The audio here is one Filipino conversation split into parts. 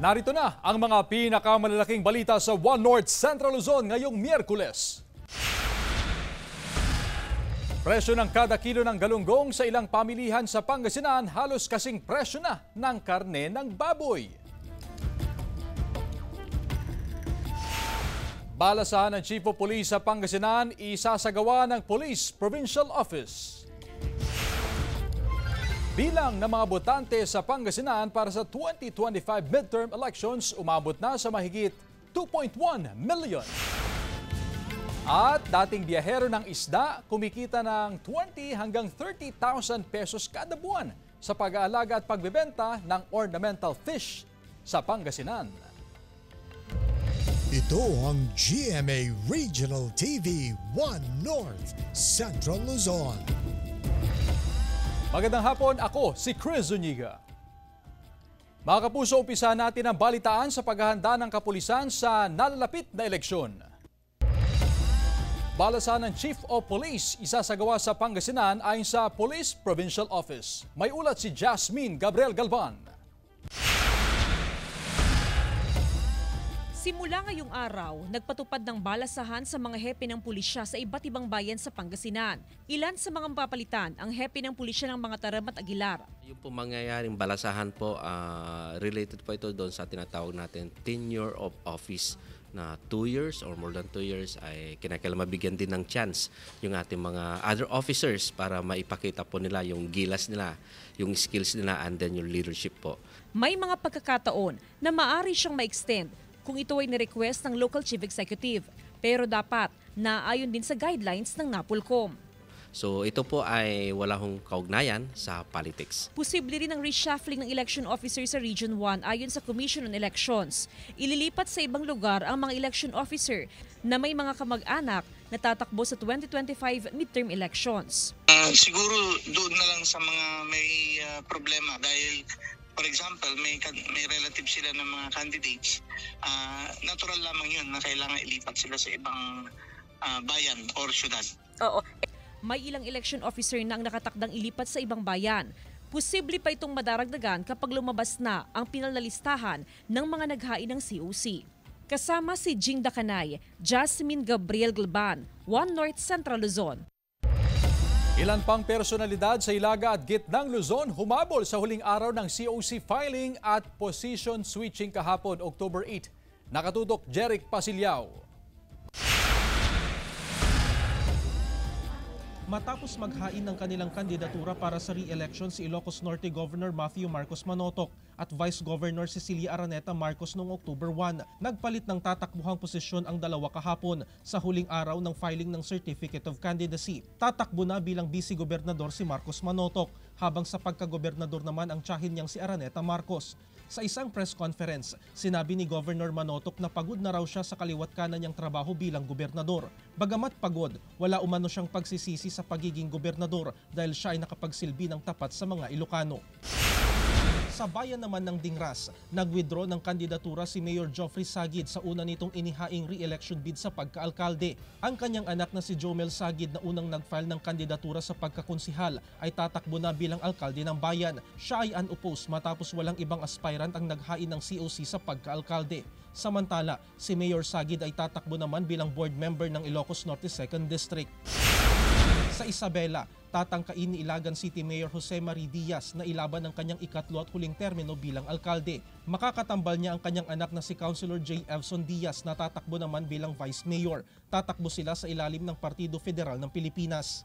Narito na ang mga pinakamalalaking balita sa One North Central Luzon ngayong Miyerkules. Presyo ng kada kilo ng galunggong sa ilang pamilihan sa Pangasinan halos kasing presyo na ng karne ng baboy. Balasahan ng Chief of Police sa Pangasinan, isasagawa ng Police Provincial Office. Bilang ng mga botante sa Pangasinan para sa 2025 midterm elections umabot na sa mahigit 2.1 million. At dating biyahero ng isda kumikita ng 20 hanggang 30,000 pesos kada buwan sa pag-aalaga at pagbebenta ng ornamental fish sa Pangasinan. Ito ang GMA Regional TV 1 North Central Luzon. Magandang hapon, ako si Chris Zuniga. Mga kapuso, umpisa natin ang balitaan sa paghahanda ng kapulisan sa nalalapit na eleksyon. Balasahan ng Chief of Police isasagawa sa Pangasinan ayon sa Police Provincial Office. May ulat si Jasmine Gabriel Galvan. Simula ngayong araw, nagpatupad ng balasahan sa mga hepe ng pulisya sa iba't ibang bayan sa Pangasinan. Ilan sa mga mapapalitan ang hepe ng pulisya ng mga Taram at Aguilar. Yung po mangyayaring balasahan po, related po ito doon sa tinatawag natin tenure of office na 2 years or more than 2 years ay kinakailangan mabigyan din ng chance yung ating mga other officers para maipakita po nila yung gilas nila, yung skills nila and then yung leadership po. May mga pagkakataon na maaari siyang ma-extend kung ito ay ni-request ng local chief executive, pero dapat naayon din sa guidelines ng NAPOLCOM. So ito po ay wala hong kaugnayan sa politics. Posible rin ang reshuffling ng election officer sa Region 1 ayon sa Commission on Elections. Ililipat sa ibang lugar ang mga election officer na may mga kamag-anak na tatakbo sa 2025 midterm elections. Siguro doon na lang sa mga may problema dahil for example, may relative sila ng mga candidates. Natural lamang yun na kailangan ilipat sila sa ibang bayan or syudad. Oo. May ilang election officer na ang nakatakdang ilipat sa ibang bayan. Posible pa itong madaragdagan kapag lumabas na ang pinalalistahan ng mga naghain ng COC. Kasama si Jing Dakanay, Jasmine Gabriel Galvan, One North Central Luzon. Ilan pang personalidad sa Ilaga at Gitnang Luzon humabol sa huling araw ng COC filing at position switching kahapon, October 8. Nakatutok Jeric Pasilyao. Matapos maghain ng kanilang kandidatura para sa re-election si Ilocos Norte Governor Matthew Marcos Manotoc at Vice Governor Cecilia Araneta Marcos noong October 1, nagpalit ng tatakbuhang posisyon ang dalawa kahapon sa huling araw ng filing ng Certificate of Candidacy. Tatakbo na bilang vice-gobernador si Marcos Manotoc, habang sa pagka-gobernador naman ang tiyahin niyang si Araneta Marcos. Sa isang press conference, sinabi ni Governor Manotoc na pagod na raw siya sa kaliwat kanan niyang trabaho bilang gobernador. Bagamat pagod, wala umano siyang pagsisisi sa pagiging gobernador dahil siya ay nakapagsilbi ng tapat sa mga Ilocano. Sa bayan naman ng Dingras, nag-withdraw ng kandidatura si Mayor Geoffrey Sagid sa una nitong inihaing re-election bid sa pagka-alkalde. Ang kanyang anak na si Jomel Sagid na unang nag-file ng kandidatura sa pagkakonsihal ay tatakbo na bilang alkalde ng bayan. Siya ay unopposed matapos walang ibang aspirant ang naghain ng COC sa pagka-alkalde. Samantala, si Mayor Sagid ay tatakbo naman bilang board member ng Ilocos Norte 2nd District. Sa Isabela, tatangkain ni Ilagan City Mayor Jose Marie Diaz na ilaban ang kanyang ikatlo at huling termino bilang alkalde. Makakatambal niya ang kanyang anak na si Councilor J. Evson Diaz na tatakbo naman bilang Vice Mayor. Tatakbo sila sa ilalim ng Partido Federal ng Pilipinas.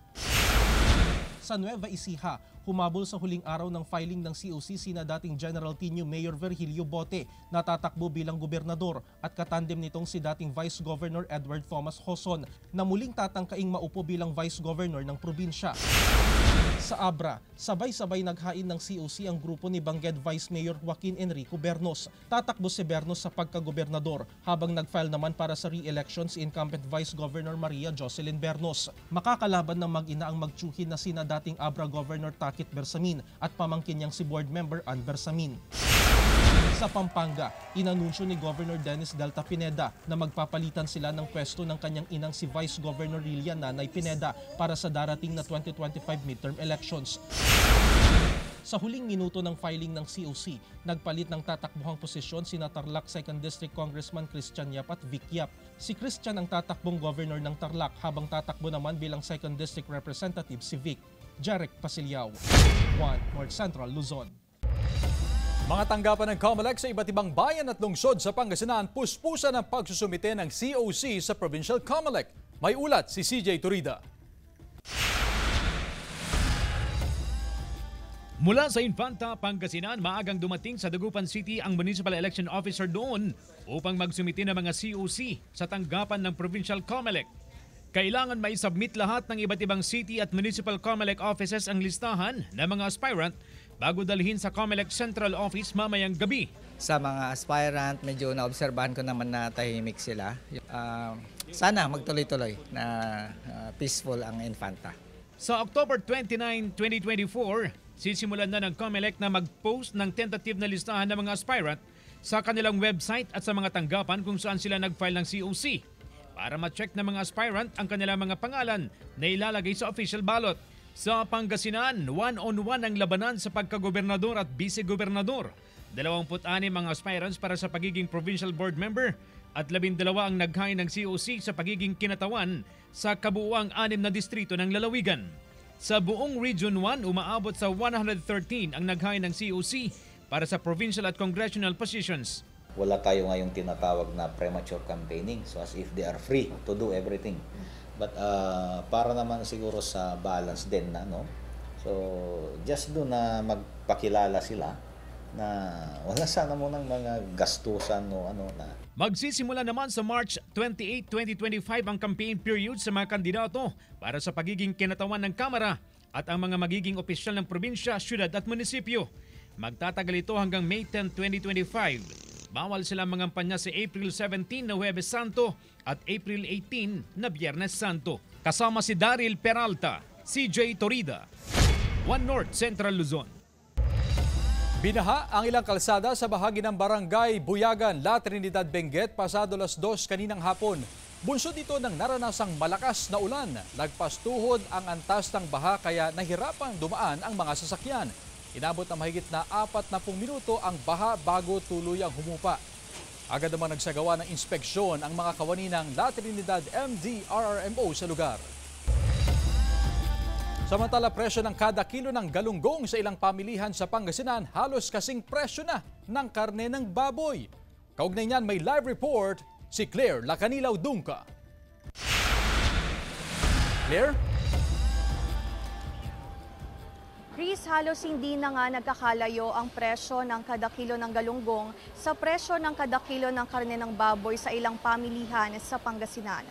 Sa Nueva Ecija, humabol sa huling araw ng filing ng COC sina dating General Tino Mayor Virgilio Bote na tatakbo bilang gobernador at katandem nitong si dating Vice Governor Edward Thomas Joson na muling tatangkaing maupo bilang Vice Governor ng probinsya. Sa Abra, sabay-sabay naghain ng COC ang grupo ni Bangged Vice Mayor Joaquin Enrico Bernos. Tatakbo si Bernos sa pagkagobernador habang nag-file naman para sa re-election si incumbent Vice Governor Maria Jocelyn Bernos. Makakalaban ng mag-ina ang magtsuhin na sina dating Abra Governor Takit Bersamin at pamangkin niyang si board member Ann Bersamin. Sa Pampanga, inanunsyo ni Governor Dennis Delta Pineda na magpapalitan sila ng pwesto ng kanyang inang si Vice Governor Lilian Nanay Pineda para sa darating na 2025 midterm elections. Sa huling minuto ng filing ng COC, nagpalit ng tatakbuhang posisyon sina Tarlac 2nd District Congressman Christian Yap at Vic Yap. Si Christian ang tatakbong governor ng Tarlac habang tatakbo naman bilang 2nd District Representative si Vic. Jarek Pasilyao, 1 North Central, Luzon. Mga tanggapan ng COMELEC sa iba't ibang bayan at lungsod sa Pangasinan puspusan ang pagsusumite ng COC sa Provincial COMELEC. May ulat si CJ Turida. Mula sa Infanta, Pangasinan, maagang dumating sa Dagupan City ang municipal election officer doon upang magsumite ng mga COC sa tanggapan ng Provincial COMELEC. Kailangan mai-submit lahat ng iba't ibang city at municipal COMELEC offices ang listahan ng mga aspirant bago dalhin sa COMELEC Central Office mamayang gabi. Sa mga aspirant, medyo naobserbahan ko naman na tahimik sila. Sana magtuloy-tuloy na peaceful ang Infanta. Sa October 29, 2024, sisimulan na ng COMELEC na mag-post ng tentative na listahan ng mga aspirant sa kanilang website at sa mga tanggapan kung saan sila nag-file ng COC para ma-check ng mga aspirant ang kanilang mga pangalan na ilalagay sa official ballot. Sa Pangasinan, 1-on-1 ang labanan sa pagkagobernador at vice-gobernador. 26 ang aspirants para sa pagiging provincial board member at 12 ang naghain ng COC sa pagiging kinatawan sa kabuuang 6 na distrito ng lalawigan. Sa buong Region 1, umaabot sa 113 ang naghain ng COC para sa provincial at congressional positions. Wala tayo ngayong tinatawag na premature campaigning, so as if they are free to do everything. But para naman siguro sa balance din na, no? So just do na magpakilala sila na wala sana munang mga gastusan o ano na. Magsisimula naman sa March 28, 2025 ang campaign period sa mga kandidato para sa pagiging kinatawan ng Kamara at ang mga magiging opisyal ng probinsya, syudad at munisipyo. Magtatagal ito hanggang May 10, 2025. Bawal silang mangampanya sa April 17 na Huwebes Santo at April 18 na Biyernes Santo. Kasama si Daryl Peralta, CJ Torida, 1 North Central Luzon. Binaha ang ilang kalsada sa bahagi ng barangay Buyagan, La Trinidad, Benguet pasado 2:00 kaninang hapon. Bunsod ito ng naranasang malakas na ulan. Nagpastuhod ang antas ng baha kaya nahirapang dumaan ang mga sasakyan. Inabot na mahigit na 40 minuto ang baha bago tuluyang humupa. Agad naman nagsagawa ng inspeksyon ang mga kawani ng La Trinidad MDRRMO sa lugar. Samantala, presyo ng kada kilo ng galunggong sa ilang pamilihan sa Pangasinan halos kasing presyo na ng karne ng baboy. Kaugnay niyan may live report si Claire Lacanilaw Dungka. Claire? Chris, halos hindi na nga nagkakalayo ang presyo ng kada kilo ng galunggong sa presyo ng kada kilo ng karne ng baboy sa ilang pamilihan sa Pangasinan.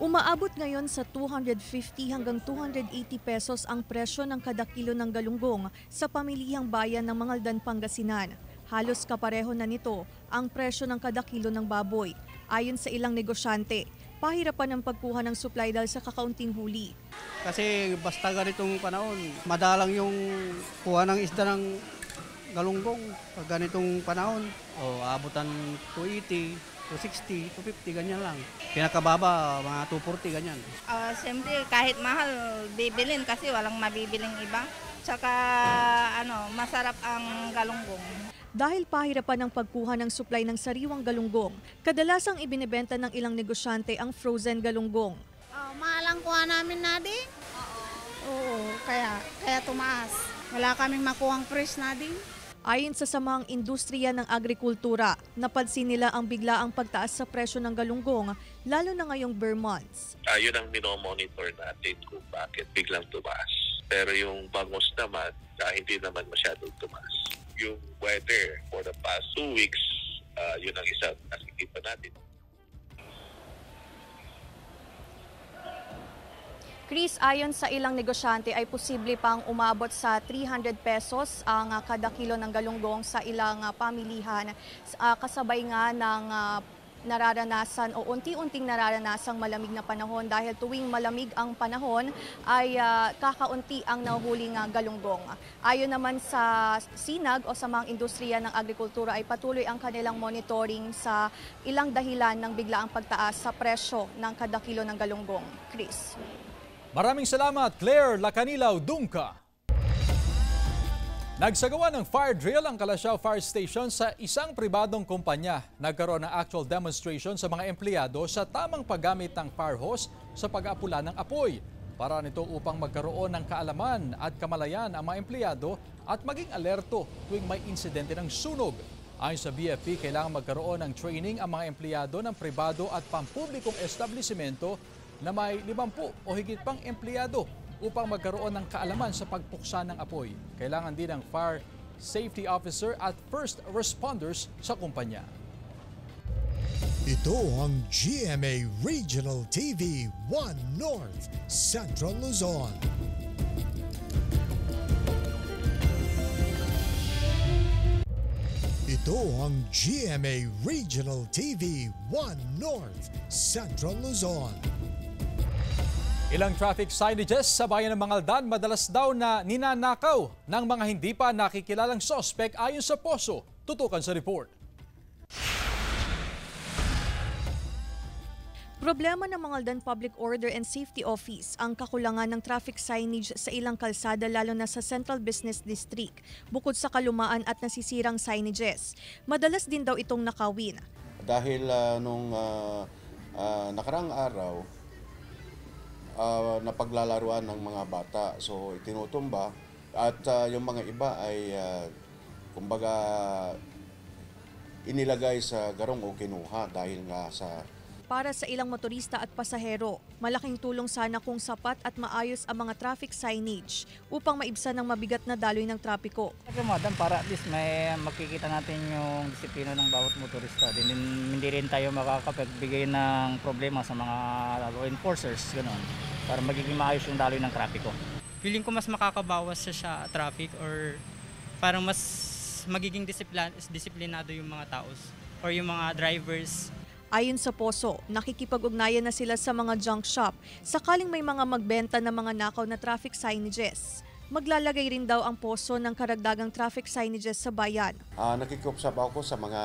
Umaabot ngayon sa 250 hanggang 280 pesos ang presyo ng kada kilo ng galunggong sa pamilihang bayan ng Mangaldan, Pangasinan. Halos kapareho na nito ang presyo ng kada kilo ng baboy. Ayon sa ilang negosyante, pahirapan ang pagkuha ng supply dahil sa kakaunting huli. Kasi basta ganitong panahon, madalang yung kuha ng isda ng galunggong pag ganitong panahon. Abutan 280. 260, 250, ganyan lang. Pinakababa, mga 240, ganyan. Siyempre, kahit mahal, bibilin kasi walang mabibiling iba. Tsaka, masarap ang galunggong. Dahil pahirapan ang pagkuha ng supply ng sariwang galunggong, kadalasang ibinebenta ng ilang negosyante ang frozen galunggong. Mahal ang kuha namin natin. Oo, kaya tumaas. Wala kaming makuhang fresh natin. Ayon sa samahang industriya ng agrikultura, napansin nila ang biglaang pagtaas sa presyo ng galunggong, lalo na ngayong bare months. Yun ang minomonitor natin kung bakit biglang tumaas. Pero yung bangus naman, hindi naman masyadong tumaas. Yung weather for the past 2 weeks, yun ang isang nakikita natin. Chris, ayon sa ilang negosyante ay posible pang umabot sa 300 pesos ang kada kilo ng galunggong sa ilang pamilihan. Kasabay nga ng nararanasan o unti-unting nararanasang malamig na panahon dahil tuwing malamig ang panahon ay kakaunti ang nahuhuling galunggong. Ayon naman sa SINAG o sa mga industriya ng agrikultura ay patuloy ang kanilang monitoring sa ilang dahilan ng biglaang pagtaas sa presyo ng kada kilo ng galunggong. Chris. Maraming salamat, Claire Lacanilaw Dungka. Nagsagawa ng fire drill ang Calasiao Fire Station sa isang pribadong kumpanya. Nagkaroon ng actual demonstration sa mga empleyado sa tamang paggamit ng fire hose sa pag-apula ng apoy. Para nito upang magkaroon ng kaalaman at kamalayan ang mga empleyado at maging alerto tuwing may insidente ng sunog. Ayon sa BFP, kailangan magkaroon ng training ang mga empleyado ng pribado at pampublikong establisimento na may 50 o higit pang empleyado upang magkaroon ng kaalaman sa pagpuksa ng apoy. Kailangan din ng fire safety officer at first responders sa kumpanya. Ito ang GMA Regional TV 1 North Central Luzon. Ito ang GMA Regional TV 1 North Central Luzon. Ilang traffic signages sa bayan ng Mangaldan madalas daw na ninanakaw ng mga hindi pa nakikilalang sospek ayon sa Poso. Tutukan sa report. Problema ng Mangaldan Public Order and Safety Office ang kakulangan ng traffic signage sa ilang kalsada lalo na sa Central Business District bukod sa kalumaan at nasisirang signages. Madalas din daw itong nakawin. Dahil nung nakaraang araw, napaglalaruan ng mga bata. So itinutumba at yung mga iba ay kumbaga inilagay sa garong o kinuha dahil nga sa... Para sa ilang motorista at pasahero, malaking tulong sana kung sapat at maayos ang mga traffic signage upang maibsan ang mabigat na daloy ng trapiko. Madam, para at least may makikita natin yung disiplina ng bawat motorista. Hindi rin tayo makakapagbigay ng problema sa mga law enforcers, gano'n, para magiging maayos yung daloy ng trapiko. Feeling ko mas makakabawas sa traffic or parang mas magiging disiplinado yung mga taos or yung mga drivers. Ayon sa Poso, nakikipag-ugnayan na sila sa mga junk shop sakaling may mga magbenta ng mga nakaw na traffic signages. Maglalagay rin daw ang Poso ng karagdagang traffic signages sa bayan. Nakikipag-usap ako sa mga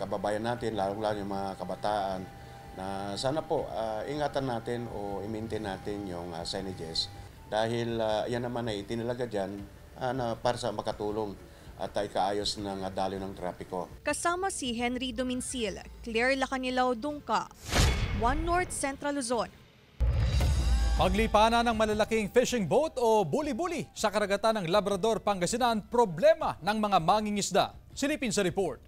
kababayan natin, lalong-lalo yung mga kabataan, na sana po ingatan natin o i-maintain natin yung signages dahil yan naman ay itinalaga dyan para sa makatulong at ay kaayos ng daloy ng trapiko. Kasama si Henry Dominsil, Claire Lacanilaw Dungka, 1 North Central Luzon. Paglipanan ng malalaking fishing boat o buli-buli sa karagatan ng Labrador, Pangasinan, problema ng mga mangingisda. Silipin sa report.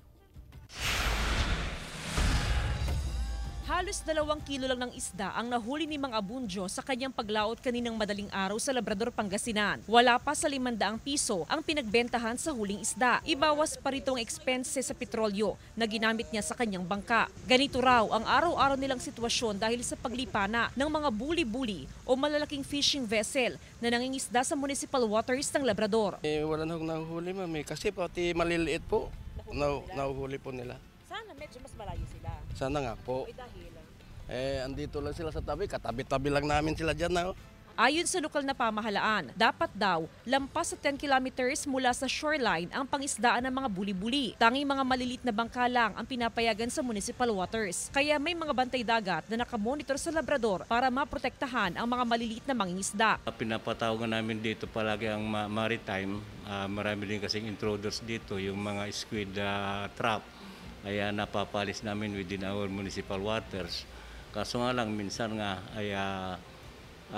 Halos 2 kilo lang ng isda ang nahuli ni Mang Abunjo sa kanyang paglaot kaninang madaling araw sa Labrador, Pangasinan. Wala pa sa 500 piso ang pinagbentahan sa huling isda. Ibawas pa ritong expenses sa petrolyo na ginamit niya sa kanyang bangka. Ganito raw ang araw-araw nilang sitwasyon dahil sa paglipana ng mga buli-buli o malalaking fishing vessel na nangingisda sa municipal waters ng Labrador. Wala na akong nahuhuli, ma'am. Kasi pati maliliit po, nahuhuli po nila. Sana medyo mas malayo sila. Sana nga po. Andito lang sila sa tabi, katabi-tabi lang namin sila dyan na. Ayon sa lokal na pamahalaan, dapat daw lampas sa 10 kilometers mula sa shoreline ang pangisdaan ng mga buli-buli. Tanging mga malilit na bangka lang ang pinapayagan sa municipal waters. Kaya may mga bantay dagat na nakamonitor sa Labrador para maprotektahan ang mga maliliit na mangingisda. Pinapatawagan namin dito palagi ang maritime. Marami din kasing intruders dito, yung mga squid trap. Kaya napapalis namin within our municipal waters. Kaso nga lang, minsan nga ay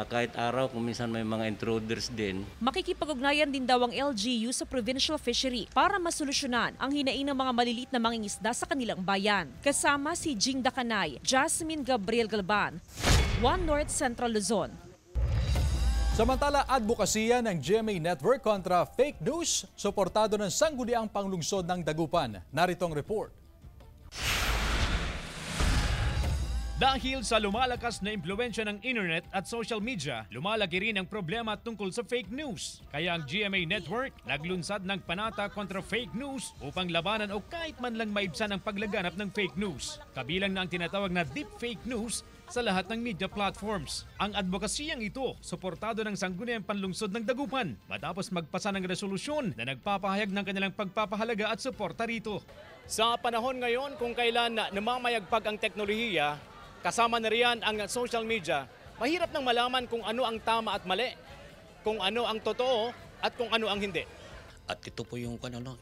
kahit araw kung minsan may mga intruders din. Makikipag-ugnayan din daw ang LGU sa Provincial Fishery para masolusyonan ang hinaing ng mga maliliit na mangingisda sa kanilang bayan. Kasama si Jing Dakanay, Jasmine Gabriel Galban, 1 North Central Luzon. Samantala, advokasya ng GMA Network kontra fake news, suportado ng Sangguniang Panglungsod ng Dagupan. Narito ang report. Dahil sa lumalakas na impluwensya ng internet at social media, lumalaki rin ang problema tungkol sa fake news. Kaya ang GMA Network naglunsad ng panata kontra fake news upang labanan o kahit man lang maibsan ang paglaganap ng fake news. Kabilang na ang tinatawag na deep fake news sa lahat ng media platforms. Ang advokasiyang ito, suportado ng Sangguniang Panlungsod ng Dagupan matapos magpasa ng resolusyon na nagpapahayag ng kanilang pagpapahalaga at suporta rito. Sa panahon ngayon kung kailan namamayagpag ang teknolohiya, kasama na riyan ang social media, Mahirap nang malaman kung ano ang tama at mali, kung ano ang totoo at kung ano ang hindi. At ito po yung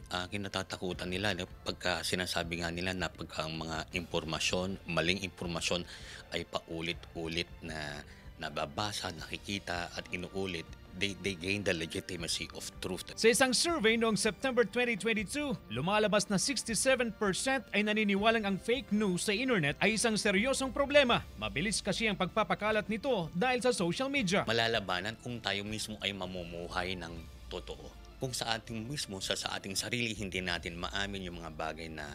kinatatakutan nila pagka sinasabi nga nila na pagka ang mga impormasyon, maling impormasyon ay paulit-ulit na nababasa, nakikita at inuulit, they gain the legitimacy of truth. Sa isang survey noong September 2022, lumalabas na 67% ay naniniwalang ang fake news sa internet ay isang seryosong problema. Mabilis kasi ang pagpapakalat nito dahil sa social media. Malalabanan kung tayo mismo ay mamumuhay ng totoo. Kung sa ating mismo, sa ating sarili, hindi natin maamin yung mga bagay na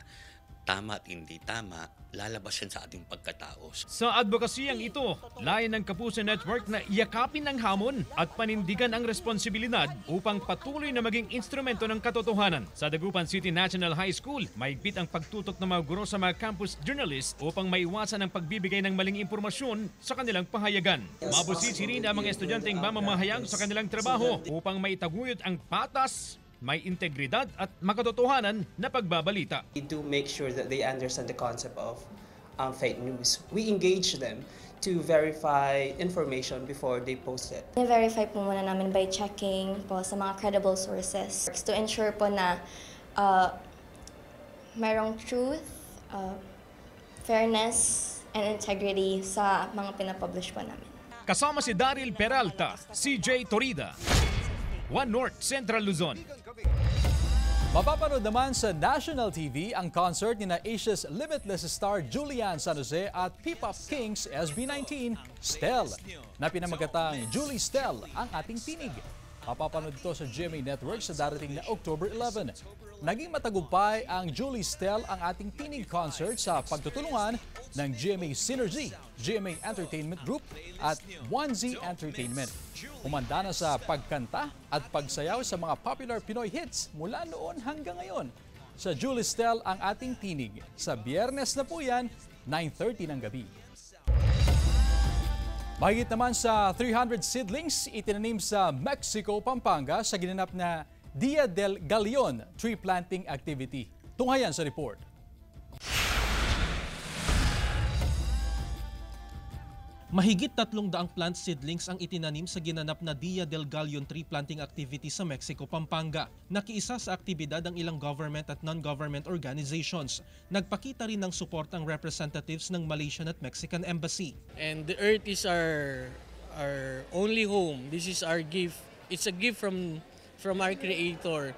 tama at hindi tama, lalabas yan sa ating pagkataos. Sa advokasiyang ito, layan ng Kapuso Network na yakapin ang hamon at panindigan ang responsibilidad upang patuloy na maging instrumento ng katotohanan. Sa Dagupan City National High School, mahigpit ang pagtutok ng mga guro sa mga campus journalists upang maiwasan ang pagbibigay ng maling impormasyon sa kanilang pahayagan. Mabusisi rin ang mga estudyanteng mamamahayag sa kanilang trabaho upang maitaguyod ang patas, may integridad at makatotohanan na pagbabalita. We do make sure that they understand the concept of fake news. We engage them to verify information before they post it. I-verify po muna namin by checking po sa mga credible sources to ensure po na mayroong truth, fairness, and integrity sa mga pinapublish po namin. Kasama si Daryl Peralta, CJ Torida, One North Central Luzon. Mapapanood naman sa National TV ang concert ni na Asia's Limitless star Julian San Jose at P-Pop Kings SB19, Stell, na pinamagatang Julie Stell ang ating tinig. Mapapanood ito sa GMA Network sa darating na October 11. Naging matagumpay ang Julie Stell ang ating tinig concert sa pagtutulungan ng GMA Synergy, GMA Entertainment Group at 1Z Entertainment. Umanda na sa pagkanta at pagsayaw sa mga popular Pinoy hits mula noon hanggang ngayon. Sa Julie Stell ang ating tinig. Sa Biyernes na po yan, 9:30 ng gabi. Mahigit naman sa 300 seedlings itinanim sa Mexico, Pampanga sa ginanap na Dia del Galeon tree planting activity. Tunghayan sa report. Mahigit 300 plant seedlings ang itinanim sa ginanap na Dia del Galeon tree planting activity sa Mexico, Pampanga. Nakiisa sa aktibidad ang ilang government at non-government organizations. Nagpakita rin ng support ang representatives ng Malaysian at Mexican Embassy. And the earth is our only home. This is our gift. It's a gift from our Creator.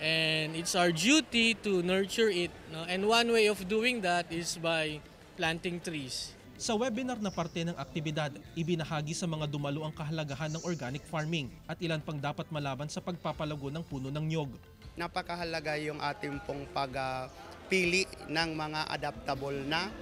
And it's our duty to nurture it. No? And one way of doing that is by planting trees. Sa webinar na parte ng aktibidad, ibinahagi sa mga dumalo ang kahalagahan ng organic farming at ilan pang dapat malaman sa pagpapalago ng puno ng niyog. Napakahalaga yung ating pong pagpili ng mga adaptable na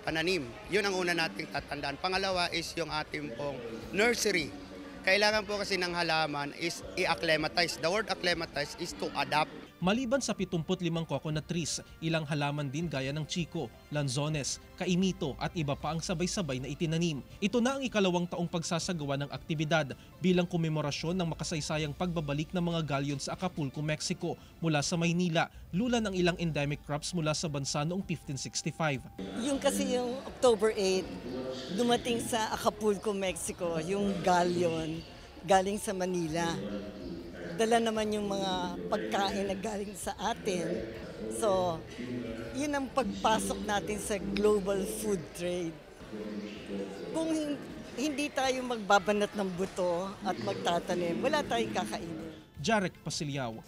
pananim. Yun ang una nating tatandaan. Pangalawa is yung ating pong nursery. Kailangan po kasi ng halaman is i-acclimatize. The word acclimatize is to adapt. Maliban sa 75 coconut trees, ilang halaman din gaya ng chico, lanzones, kaimito at iba pa ang sabay-sabay na itinanim. Ito na ang ikalawang taong pagsasagawa ng aktibidad bilang komemorasyon ng makasaysayang pagbabalik ng mga galyon sa Acapulco, Mexico mula sa Maynila, lula ng ilang endemic crops mula sa bansa noong 1565. Yung kasi yung October 8, dumating sa Acapulco, Mexico, yung galyon galing sa Manila. Dala naman yung mga pagkain na galing sa atin. So, yun ang pagpasok natin sa global food trade. Kung hindi tayo magbabanat ng buto at magtatanim, wala tayong kakainin. Jarek Pasiliao,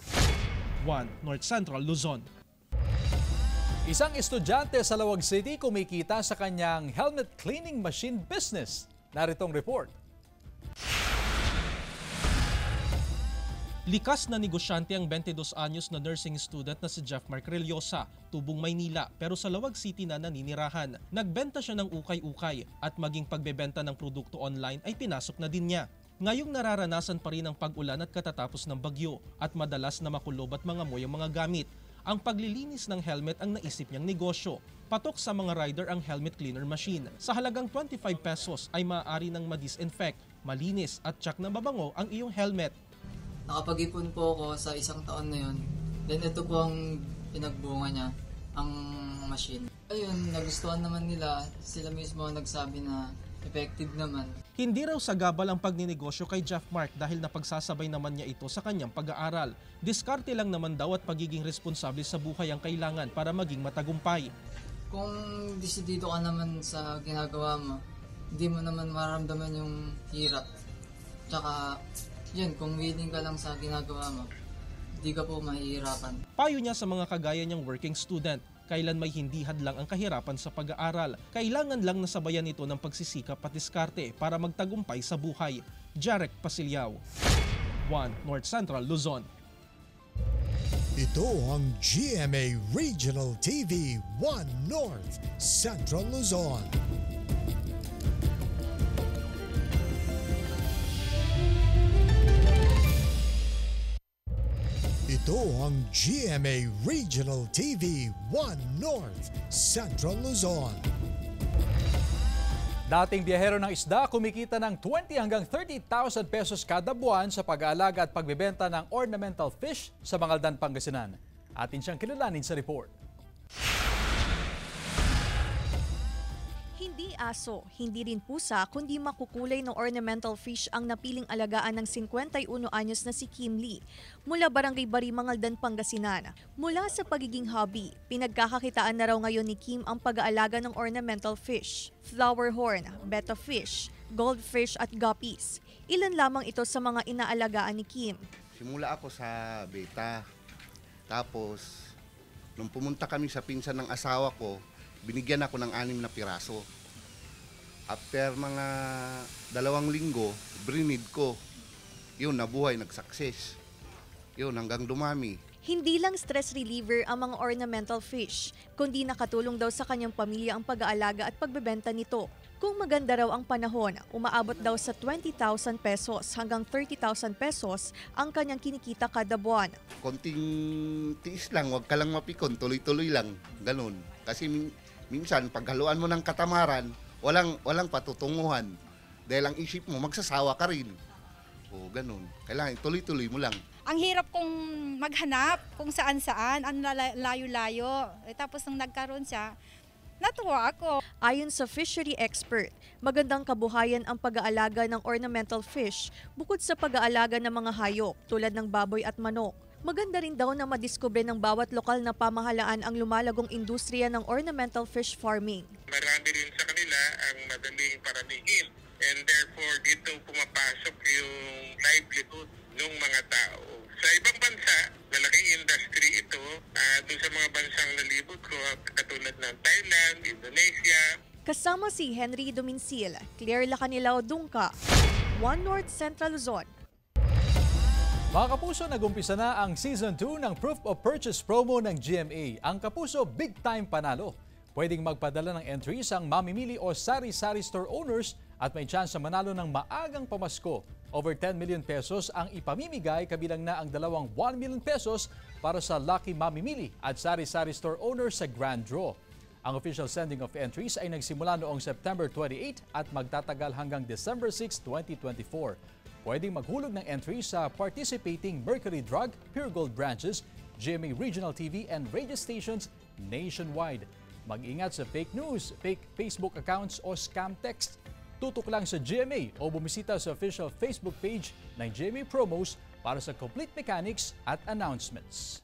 One North Central Luzon. Isang estudyante sa Lawag City kumikita sa kanyang helmet cleaning machine business. Naritong report. Likas na negosyante ang 22 anyos na nursing student na si Jeff Mark Reliosa, tubong Maynila pero sa Lawag City na naninirahan. Nagbenta siya ng ukay-ukay at maging pagbebenta ng produkto online ay pinasok na din niya. Ngayong nararanasan pa rin ang pag-ulan at katatapos ng bagyo at madalas na makulob at mangamoy ang mga gamit. Ang paglilinis ng helmet ang naisip niyang negosyo. Patok sa mga rider ang helmet cleaner machine. Sa halagang 25 pesos ay maaari nang ma-disinfect, malinis at tsak na mabango ang iyong helmet. Nakapag-ipon po ako sa isang taon na yun. Then ito po ang pinagbunga niya, ang machine. Ayun, nagustuhan naman nila. Sila mismo nagsabi na effective naman. Hindi raw sagabal ang pagninegosyo kay Jeff Mark dahil napagsasabay naman niya ito sa kanyang pag-aaral. Diskarte lang naman daw at pagiging responsable sa buhay ang kailangan para maging matagumpay. Kung desidido ka naman sa ginagawa mo, hindi mo naman mararamdaman yung hirap. Tsaka, yun, kung willing ka lang sa ginagawa mo, hindi ka po mahihirapan. Payo niya sa mga kagaya niyang working student, kailan may hindi hadlang ang kahirapan sa pag-aaral. Kailangan lang nasabayan ito ng pagsisikap at diskarte para magtagumpay sa buhay. Jarek Pasilyao, 1 North Central Luzon. Ito ang GMA Regional TV 1 North Central Luzon. Ito ang GMA Regional TV 1 North Central Luzon. Dating biyahero ng isda kumikita ng 20 hanggang 30,000 pesos kada buwan sa pag-aalaga at pagbebenta ng ornamental fish sa Bangaldan, Pangasinan. Atin siyang kilalanin sa report. Hindi aso, hindi rin pusa, kundi makukulay na ornamental fish ang napiling alagaan ng 51 anyos na si Kim Lee mula Barangay Bari, Mangaldan, Pangasinan. Mula sa pagiging hobby, pinagkakakitaan na raw ngayon ni Kim ang pag-aalaga ng ornamental fish, flower horn, betta fish, goldfish at guppies. Ilan lamang ito sa mga inaalagaan ni Kim. Simula ako sa beta. Tapos, nung pumunta kami sa pinsan ng asawa ko, binigyan ako ng 6 na piraso. After mga 2 linggo, brinid ko. Yun, nabuhay, nag-success. Yun, hanggang dumami. Hindi lang stress reliever ang mga ornamental fish, kundi nakatulong daw sa kanyang pamilya ang pag-aalaga at pagbebenta nito. Kung maganda raw ang panahon, umaabot daw sa 20,000 pesos hanggang 30,000 pesos ang kanyang kinikita kada buwan. Konting tiis lang, wag ka lang mapikon, tuloy-tuloy lang, ganun. Kasi minsan, paghaluan mo ng katamaran, walang patutunguhan. Dahil ang isip mo, magsasawa ka rin. O, ganun. Kailangan tuloy-tuloy mo lang. Ang hirap kong maghanap kung saan-saan, ang layo-layo. Tapos nung nagkaroon siya, natuwa ako. Ayon sa fishery expert, magandang kabuhayan ang pag-aalaga ng ornamental fish bukod sa pag-aalaga ng mga hayop tulad ng baboy at manok. Maganda rin daw na madiskubre ng bawat lokal na pamahalaan ang lumalagong industriya ng ornamental fish farming. Marami rin sa kanila ang madaling paramihin and therefore dito pumapasok yung livelihood ng mga tao. Sa ibang bansa, malaking industry ito. Doon sa mga bansang nalibot ko, katulad ng Thailand, Indonesia. Kasama si Henry Dominsil, Claire Lacanilao, Dungka, 1 North Central Luzon. Mga kapuso, nag-umpisa na ang Season 2 ng Proof of Purchase promo ng GMA. Ang kapuso, big time panalo. Pwedeng magpadala ng entries ang mamimili o sari-sari store owners at may chance na manalo ng maagang pamasko. Over 10 million pesos ang ipamimigay, kabilang na ang 1 million pesos para sa lucky mamimili at sari-sari store owners sa Grand Draw. Ang official sending of entries ay nagsimula noong September 28 at magtatagal hanggang December 6, 2024. Pwedeng maghulog ng entry sa participating Mercury Drug, Pure Gold branches, GMA Regional TV and radio stations nationwide. Mag-ingat sa fake news, fake Facebook accounts o scam text. Tutok lang sa GMA o bumisita sa official Facebook page ng GMA Promos para sa complete mechanics at announcements.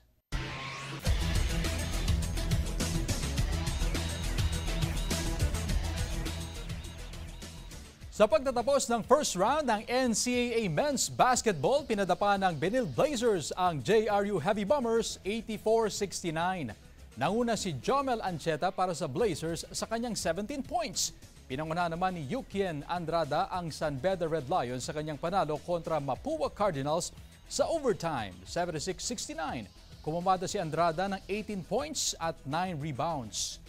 Sa pagtatapos ng first round ng NCAA Men's Basketball, pinadapa ng Benil Blazers ang JRU Heavy Bombers 84-69. Nanguna si Jomel Ancheta para sa Blazers sa kanyang 17 points. Pinanguna naman ni Yukien Andrada ang San Beda Red Lions sa kanyang panalo kontra Mapua Cardinals sa overtime, 76-69. Kumamada si Andrada ng 18 points at 9 rebounds.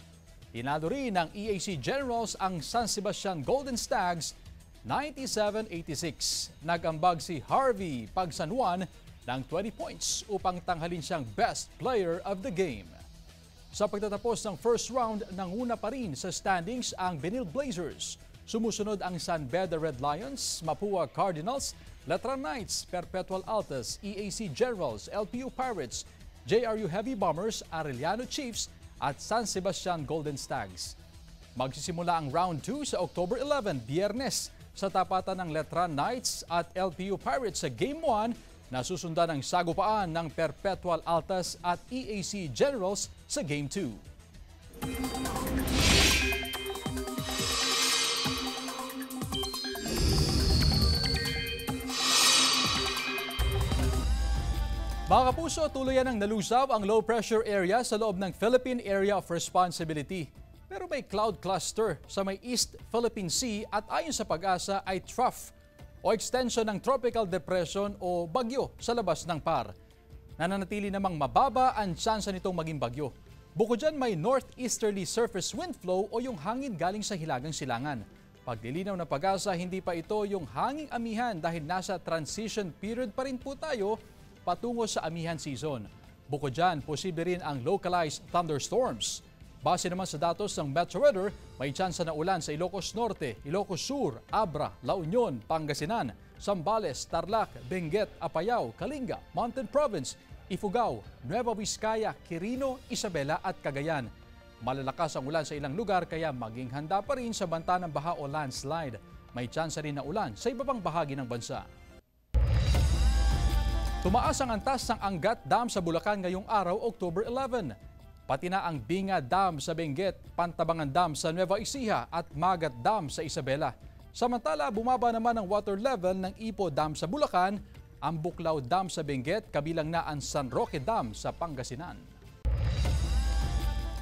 Tinalo rin ng EAC Generals ang San Sebastian Golden Stags 97-86. Nag-ambag si Harvey Pagsanuan ng 20 points upang tanghalin siyang best player of the game. Sa pagtatapos ng first round, nanguna pa rin sa standings ang Benil Blazers. Sumusunod ang San Beda Red Lions, Mapua Cardinals, Letran Knights, Perpetual Altas, EAC Generals, LPU Pirates, JRU Heavy Bombers, Arellano Chiefs at San Sebastian Golden Stags. Magsisimula ang Round 2 sa October 11, Biyernes, sa tapatan ng Letran Knights at LPU Pirates sa Game 1 na susundan ng sagupaan ng Perpetual Altas at EAC Generals sa Game 2. Mga kapuso, tuluyan ang nalusaw ang low pressure area sa loob ng Philippine Area of Responsibility. Pero may cloud cluster sa may East Philippine Sea at ayon sa PAG-ASA ay trough o extension ng tropical depression o bagyo sa labas ng PAR. Nananatili namang mababa ang tsansa nitong maging bagyo. Bukod dyan may northeasterly surface wind flow o yung hangin galing sa hilagang silangan. Paglilinaw ng PAG-ASA, hindi pa ito yung hanging amihan dahil nasa transition period pa rin po tayo patungo sa amihan season. Bukod dyan, posible rin ang localized thunderstorms. Base naman sa datos ng Metro Weather, may tsansa na ulan sa Ilocos Norte, Ilocos Sur, Abra, La Union, Pangasinan, Zambales, Tarlac, Benguet, Apayao, Kalinga, Mountain Province, Ifugao, Nueva Vizcaya, Quirino, Isabela at Cagayan. Malalakas ang ulan sa ilang lugar kaya maging handa pa rin sa banta ng baha o landslide. May tsansa rin na ulan sa iba pang bahagi ng bansa. Tumaas ang antas ng Angat Dam sa Bulacan ngayong araw, October 11. Pati na ang Binga Dam sa Benguet, Pantabangan Dam sa Nueva Ecija at Magat Dam sa Isabela. Samantala, bumaba naman ang water level ng Ipo Dam sa Bulacan, ang Buklaw Dam sa Benguet, kabilang na ang San Roque Dam sa Pangasinan.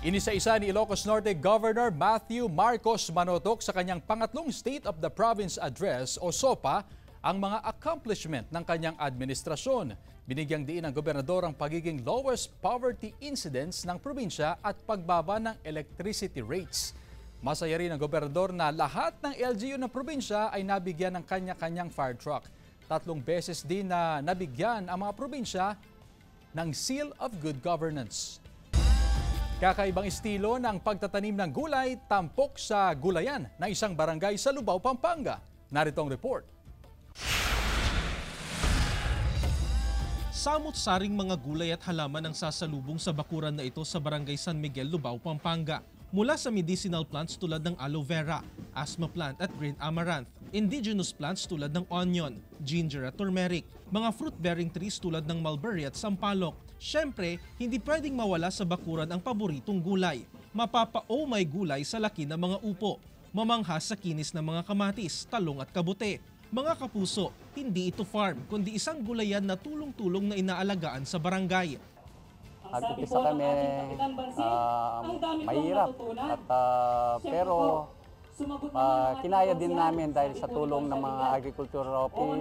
Inisa-isa ni Ilocos Norte Governor Matthew Marcos Manotoc sa kanyang pangatlong State of the Province Address o SOPA ang mga accomplishment ng kanyang administrasyon. Binigyang diin ng gobernador ang pagiging lowest poverty incidence ng probinsya at pagbaba ng electricity rates. Masaya rin ang gobernador na lahat ng LGU ng probinsya ay nabigyan ng kanya-kanyang fire truck. 3 beses din na nabigyan ang mga probinsya ng Seal of Good Governance. Kakaibang estilo ng pagtatanim ng gulay tampok sa gulayan na isang barangay sa Lubao, Pampanga. Narito ang report. Samot-saring mga gulay at halaman ang sasalubong sa bakuran na ito sa Barangay San Miguel, Lubao, Pampanga. Mula sa medicinal plants tulad ng aloe vera, asthma plant at green amaranth, indigenous plants tulad ng onion, ginger at turmeric, mga fruit-bearing trees tulad ng mulberry at sampalok. Siyempre, hindi pwedeng mawala sa bakuran ang paboritong gulay. Mapapa-oh my gulay sa laki ng mga upo, mamangha sa kinis ng mga kamatis, talong at kabute. Mga kapuso, hindi ito farm, kundi isang gulayan na tulong-tulong na inaalagaan sa barangay. Nag-upisa kami, mahirap, pero kinaya din namin dahil sa tulong ng mga agricultural office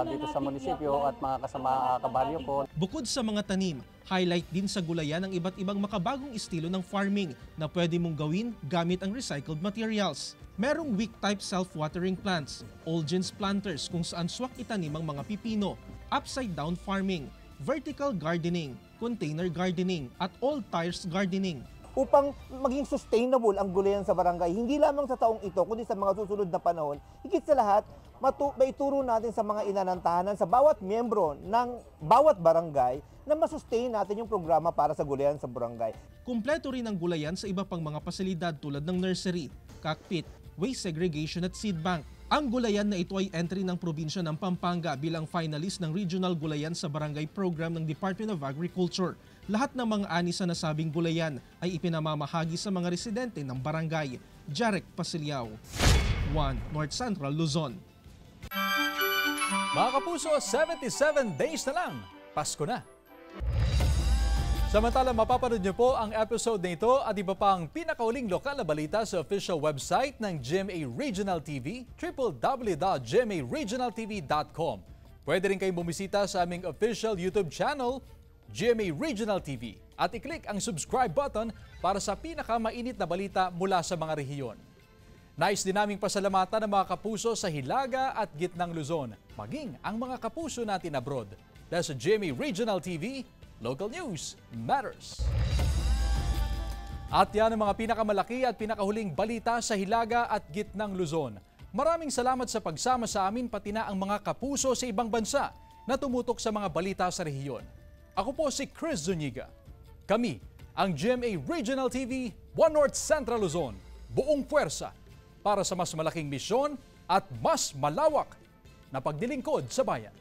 dito sa munisipyo at mga kasama kabaryo ko. Bukod sa mga tanim, highlight din sa gulayan ang iba't ibang makabagong estilo ng farming na pwede mong gawin gamit ang recycled materials. Merong wick-type self-watering plants, Olgens planters kung saan swak itanim ang mga pipino, upside-down farming, vertical gardening, container gardening, at all tires gardening. Upang maging sustainable ang gulayan sa barangay, hindi lamang sa taong ito, kundi sa mga susunod na panahon, higit sa lahat, maituro natin sa mga inanantahanan sa bawat miyembro ng bawat barangay na masustain natin yung programa para sa gulayan sa barangay. Kumpleto rin ang gulayan sa iba pang mga pasilidad tulad ng nursery, cockpit, waste segregation at seed bank. Ang gulayan na ito ay entry ng probinsya ng Pampanga bilang finalist ng Regional Gulayan sa Barangay Program ng Department of Agriculture. Lahat ng mga ani sa nasabing gulayan ay ipinamamahagi sa mga residente ng barangay. Jarek Pasilyao, 1 North Central, Luzon. Mga kapuso, 77 days na lang, Pasko na. Samantala, mapapanood niyo po ang episode na ito at iba pang pinakauling lokal na balita sa official website ng GMA Regional TV, www.gmaregionaltv.com. Pwede rin kayong bumisita sa aming official YouTube channel, GMA Regional TV, at i-click ang subscribe button para sa pinakamainit na balita mula sa mga rehiyon. Nais din naming pasalamatan ang mga kapuso sa Hilaga at Gitnang Luzon, maging ang mga kapuso natin abroad. Dahil sa GMA Regional TV, Local News Matters. At yan ang mga pinakamalaki at pinakahuling balita sa Hilaga at Gitnang Luzon. Maraming salamat sa pagsama sa amin pati na ang mga kapuso sa ibang bansa na tumutok sa mga balita sa rehiyon. Ako po si Chris Zuniga. Kami Ang GMA Regional TV, One North Central Luzon, buong puwersa para sa mas malaking misyon at mas malawak na pagdilingkod sa bayan.